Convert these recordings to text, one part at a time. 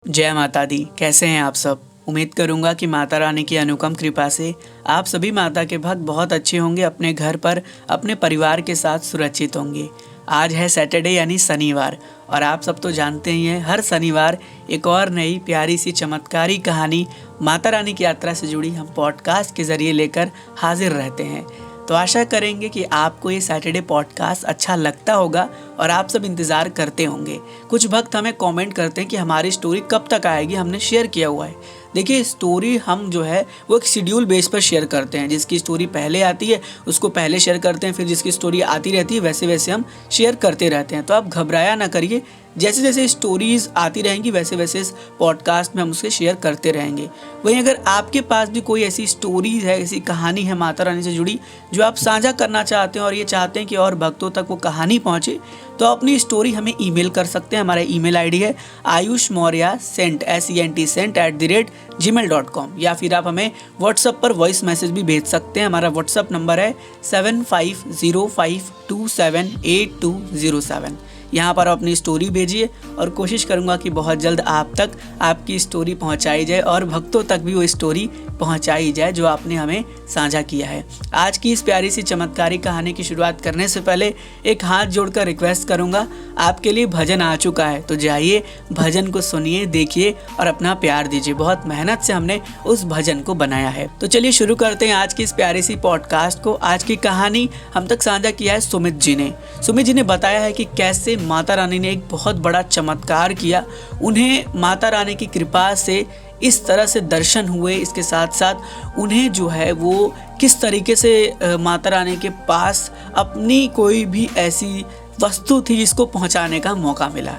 जय माता दी। कैसे हैं आप सब। उम्मीद करूंगा कि माता रानी की अनुपम कृपा से आप सभी माता के भक्त बहुत अच्छे होंगे, अपने घर पर अपने परिवार के साथ सुरक्षित होंगे। आज है सैटरडे यानी शनिवार, और आप सब तो जानते ही हैं हर शनिवार एक और नई प्यारी सी चमत्कारी कहानी माता रानी की यात्रा से जुड़ी हम पॉडकास्ट के ज़रिए लेकर हाजिर रहते हैं। तो आशा करेंगे कि आपको ये सैटरडे पॉडकास्ट अच्छा लगता होगा और आप सब इंतज़ार करते होंगे। कुछ भक्त हमें कमेंट करते हैं कि हमारी स्टोरी कब तक आएगी, हमने शेयर किया हुआ है। देखिए, स्टोरी हम जो है वो एक शेड्यूल बेस पर शेयर करते हैं। जिसकी स्टोरी पहले आती है उसको पहले शेयर करते हैं, फिर जिसकी स्टोरी आती रहती है वैसे वैसे हम शेयर करते रहते हैं। तो आप घबराया ना करिए, जैसे जैसे स्टोरीज़ आती रहेंगी वैसे वैसे इस पॉडकास्ट में हम उसके शेयर करते रहेंगे। वहीं अगर आपके पास भी कोई ऐसी स्टोरीज है, ऐसी कहानी है माता रानी से जुड़ी जो आप साझा करना चाहते हैं और ये चाहते हैं कि और भक्तों तक वो कहानी पहुँचे, तो अपनी स्टोरी हमें ईमेल कर सकते हैं। हमारा ईमेल आईडी है ayushmaurya@gmail.com, या फिर आप हमें व्हाट्सएप पर वॉइस मैसेज भी भेज सकते हैं। हमारा व्हाट्सएप नंबर है 7505278207। यहाँ पर अपनी स्टोरी भेजिए और कोशिश करूँगा कि बहुत जल्द आप तक आपकी स्टोरी पहुँचाई जाए और भक्तों तक भी वो स्टोरी पहुँचाई जाए जो आपने हमें साझा किया है। आज की इस प्यारी सी चमत्कारी कहानी की शुरुआत करने से पहले एक हाथ जोड़कर रिक्वेस्ट करूँगा, आपके लिए भजन आ चुका है, तो जाइए भजन को सुनिए, देखिए और अपना प्यार दीजिए। बहुत मेहनत से हमने उस भजन को बनाया है। तो चलिए शुरू करते हैं आज की इस प्यारी सी पॉडकास्ट को। आज की कहानी हम तक साझा किया है सुमित जी ने। सुमित जी ने बताया है कि कैसे माता रानी ने एक बहुत बड़ा चमत्कार किया। उन्हें माता रानी की कृपा से इस तरह से दर्शन हुए, इसके साथ साथ उन्हें जो है वो किस तरीके से माता रानी के पास अपनी कोई भी ऐसी वस्तु थी जिसको पहुंचाने का मौका मिला।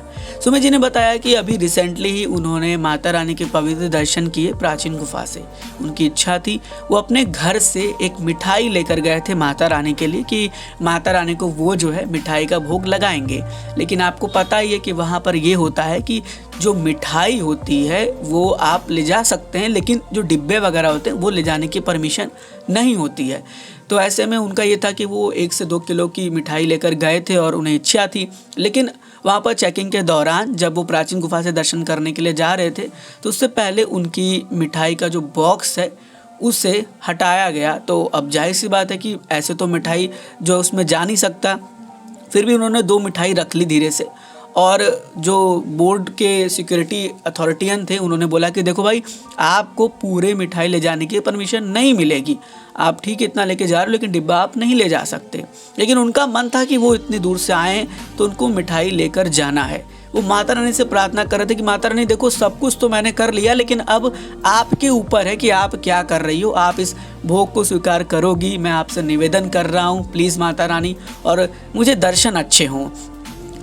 सुमित जी ने बताया कि अभी रिसेंटली ही उन्होंने माता रानी के पवित्र दर्शन किए प्राचीन गुफा से। उनकी इच्छा थी वो अपने घर से एक मिठाई लेकर गए थे माता रानी के लिए कि माता रानी को वो जो है मिठाई का भोग लगाएंगे। लेकिन आपको पता ही है कि वहाँ पर ये होता है कि जो मिठाई होती है वो आप ले जा सकते हैं, लेकिन जो डिब्बे वगैरह होते हैं वो ले जाने की परमिशन नहीं होती है। तो ऐसे में उनका ये था कि वो 1 से 2 किलो की मिठाई लेकर गए थे और उन्हें इच्छा थी। लेकिन वहाँ पर चेकिंग के दौरान जब वो प्राचीन गुफा से दर्शन करने के लिए जा रहे थे तो उससे पहले उनकी मिठाई का जो बॉक्स है उसे हटाया गया। तो अब जाहिर सी बात है कि ऐसे तो मिठाई जो उसमें जा नहीं सकता, फिर भी उन्होंने 2 मिठाई रख ली धीरे से। और जो बोर्ड के सिक्योरिटी अथॉरिटियन थे उन्होंने बोला कि देखो भाई, आपको पूरे मिठाई ले जाने की परमिशन नहीं मिलेगी। आप ठीक इतना लेके जा रहे हो लेकिन डिब्बा आप नहीं ले जा सकते। लेकिन उनका मन था कि वो इतनी दूर से आए तो उनको मिठाई लेकर जाना है। वो माता रानी से प्रार्थना कर रहे थे कि माता रानी देखो, सब कुछ तो मैंने कर लिया, लेकिन अब आपके ऊपर है कि आप क्या कर रही हो। आप इस भोग को स्वीकार करोगी, मैं आपसे निवेदन कर रहा हूँ प्लीज़ माता रानी, और मुझे दर्शन अच्छे हों।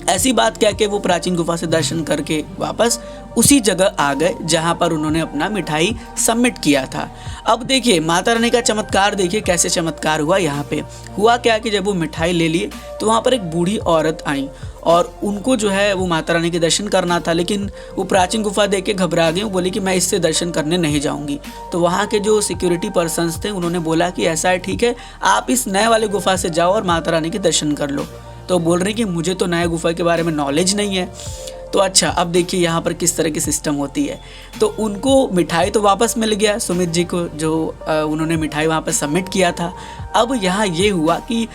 ऐसी बात कह के वो प्राचीन गुफा से दर्शन करके वापस उसी जगह आ गए जहाँ पर उन्होंने अपना मिठाई सबमिट किया था। अब देखिए माता रानी का चमत्कार, देखिए कैसे चमत्कार हुआ। यहाँ पे हुआ क्या कि जब वो मिठाई ले लिए तो वहाँ पर एक बूढ़ी औरत आई और उनको जो है वो माता रानी के दर्शन करना था, लेकिन वो प्राचीन गुफा देख के घबरा गई। वो बोली कि मैं इससे दर्शन करने नहीं जाऊंगी। तो वहाँ के जो सिक्योरिटी पर्सन्स थे उन्होंने बोला कि ऐसा है, ठीक है, आप इस नए वाले गुफा से जाओ और माता रानी के दर्शन कर लो। तो बोल रही कि मुझे तो नया गुफा के बारे में नॉलेज नहीं है। तो अच्छा, अब देखिए यहाँ पर किस तरह की सिस्टम होती है। तो उनको मिठाई तो वापस मिल गया सुमित जी को, जो उन्होंने मिठाई वहाँ पर सबमिट किया था। अब यहाँ ये हुआ कि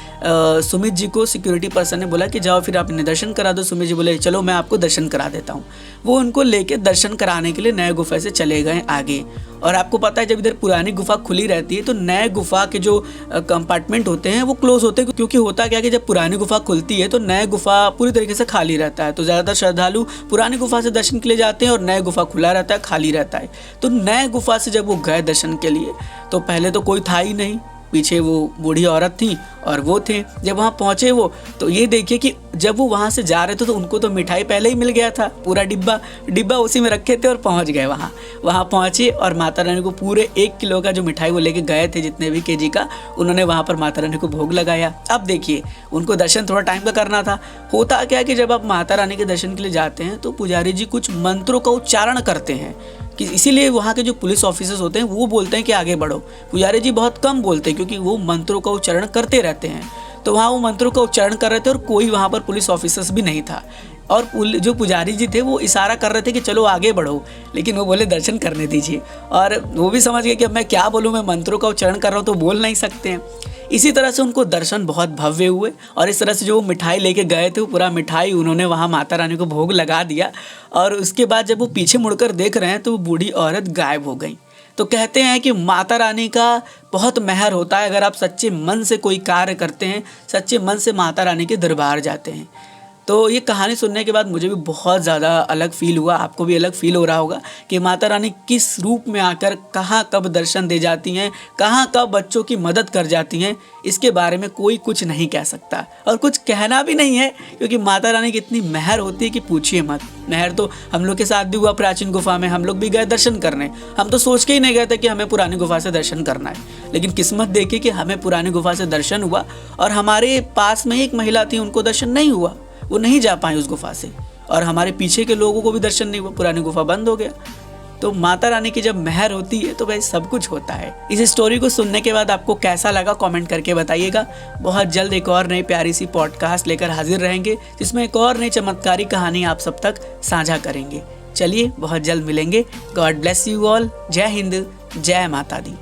सुमित जी को सिक्योरिटी पर्सन ने बोला कि जाओ फिर आप इन्हें दर्शन करा दो। सुमित जी बोले चलो मैं आपको दर्शन करा देता हूँ। वो उनको लेके दर्शन कराने के लिए नए गुफा से चले गए आगे। और आपको पता है जब इधर पुरानी गुफा खुली रहती है तो नए गुफा के जो कंपार्टमेंट होते हैं वो क्लोज होते हैं, क्योंकि होता क्या कि जब पुरानी गुफा खुलती है तो नए गुफा पूरी तरीके से खाली रहता है। तो ज़्यादातर श्रद्धालु पुरानी गुफा से दर्शन के लिए जाते हैं और नए गुफा खुला रहता है, खाली रहता है। तो नए गुफा से जब वो गए दर्शन के लिए तो पहले तो कोई था ही नहीं, पीछे वो बूढ़ी औरत थी और वो थे। जब वहाँ पहुँचे वो, तो ये देखिए कि जब वो वहाँ से जा रहे थे तो उनको तो मिठाई पहले ही मिल गया था, पूरा डिब्बा उसी में रखे थे और पहुँच गए वहाँ पहुँचे और माता रानी को पूरे 1 किलो का जो मिठाई वो लेके गए थे, जितने भी केजी का, उन्होंने वहाँ पर माता रानी को भोग लगाया। अब देखिए उनको दर्शन थोड़ा टाइम का करना था। होता क्या है कि जब आप माता रानी के दर्शन के लिए जाते हैं तो पुजारी जी कुछ मंत्रों का उच्चारण करते हैं, कि इसीलिए वहाँ के जो पुलिस ऑफिसर्स होते हैं वो बोलते हैं कि आगे बढ़ो। पुजारी जी बहुत कम बोलते हैं क्योंकि वो मंत्रों का उच्चारण करते रहते हैं। तो वहाँ वो मंत्रों का उच्चारण कर रहे थे और कोई वहाँ पर पुलिस ऑफिसर्स भी नहीं था। और जो पुजारी जी थे वो इशारा कर रहे थे कि चलो आगे बढ़ो, लेकिन वो बोले दर्शन करने दीजिए। और वो भी समझ गए कि अब मैं क्या बोलूँ, मैं मंत्रों का उच्चारण कर रहा हूँ तो बोल नहीं सकते हैं। इसी तरह से उनको दर्शन बहुत भव्य हुए और इस तरह से जो मिठाई लेके गए थे वो पूरा मिठाई उन्होंने वहाँ माता रानी को भोग लगा दिया। और उसके बाद जब वो पीछे मुड़कर देख रहे हैं तो वो बूढ़ी औरत गायब हो गई। तो कहते हैं कि माता रानी का बहुत मेहर होता है, अगर आप सच्चे मन से कोई कार्य करते हैं, सच्चे मन से माता रानी के दरबार जाते हैं। तो ये कहानी सुनने के बाद मुझे भी बहुत ज़्यादा अलग फील हुआ, आपको भी अलग फील हो रहा होगा कि माता रानी किस रूप में आकर कहाँ कब दर्शन दे जाती हैं, कहाँ कब बच्चों की मदद कर जाती हैं, इसके बारे में कोई कुछ नहीं कह सकता और कुछ कहना भी नहीं है, क्योंकि माता रानी की इतनी मेहर होती है कि पूछिए मत। मेहर तो हम लोग के साथ भी हुआ, प्राचीन गुफा में हम लोग भी गए दर्शन करने। हम तो सोच के ही नहीं गए थे कि हमें पुरानी गुफा से दर्शन करना है, लेकिन किस्मत देखी कि हमें पुरानी गुफा से दर्शन हुआ और हमारे पास में एक महिला थी, उनको दर्शन नहीं हुआ, वो नहीं जा पाए उस गुफा से, और हमारे पीछे के लोगों को भी दर्शन नहीं हुआ, पुरानी गुफा बंद हो गया। तो माता रानी की जब मेहर होती है तो भाई सब कुछ होता है। इस स्टोरी को सुनने के बाद आपको कैसा लगा कमेंट करके बताइएगा। बहुत जल्द एक और नई प्यारी सी पॉडकास्ट लेकर हाजिर रहेंगे, जिसमें एक और नई चमत्कारी कहानी आप सब तक साझा करेंगे। चलिए बहुत जल्द मिलेंगे। God bless you all. जय हिंद, जय माता दी।